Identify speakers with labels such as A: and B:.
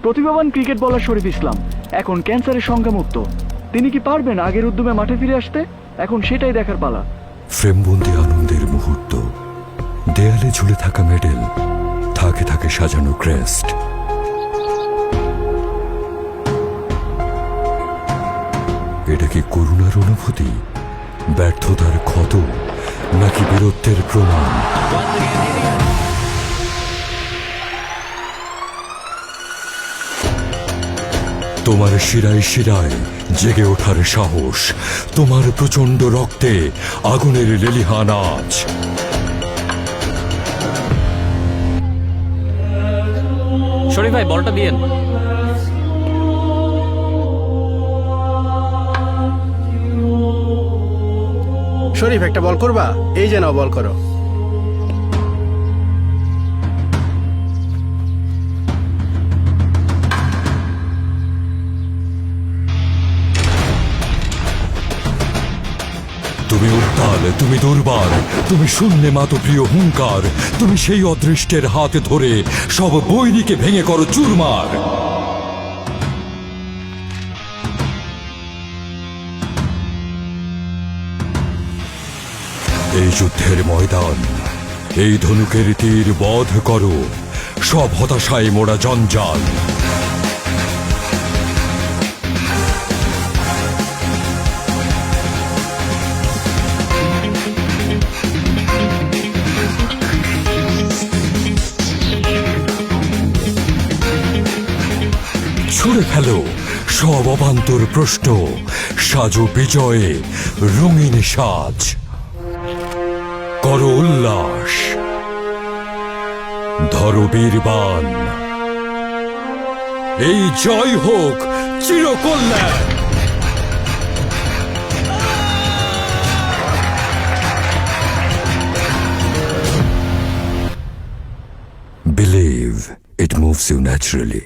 A: প্রতিভাবান cricket bowler শরীফ ইসলাম এখন ক্যান্সারের সংখ্যামুক্ত। তিনি কি পারবেন আগের উদ্যমে মাঠে ফিরে আসতে? এখন সেটাই দেখার পালা।
B: ফ্রেমবন্দি আনন্দের মুহূর্ত, দেয়ালে ঝুলে থাকা মেডেল, থাকে থাকে সাজানো ক্রেস্ট। এটা কি করুণার অনুভূতি, ব্যর্থতার ক্ষত, নাকি বীরত্বের প্রমাণ? তোমার শিরায় শিরায় জেগে ওঠার সাহস, তোমার প্রচন্ড রক্তে আগুনের লেলিহান আঁচ।
C: শরীফ ভাই বলটা দিয়েন।
D: শরীফ একটা বল করবা? এই যে নাও, বল করো।
B: তুমি উত্তাল, তুমি দুর্বার, তুমি শূন্যে মাতপ্রিয় হুঙ্কার, তুমি সেই অদৃষ্টের হাতে ধরে সব বৈরীকে ভেঙে করো চুরমার। এই যুদ্ধের ময়দান, এই ধনুকের তীর বধ করো সব হতাশায় মোড়া জঞ্জাল। ছুড়ে ফেলো সব অবান্তর প্রশ্ন, সাজো বিজয়ে রঙিন সাজ, করো উল্লাস, ধরো বীরবান। এই জয় হোক Chirakalyan. Believe, it moves you naturally.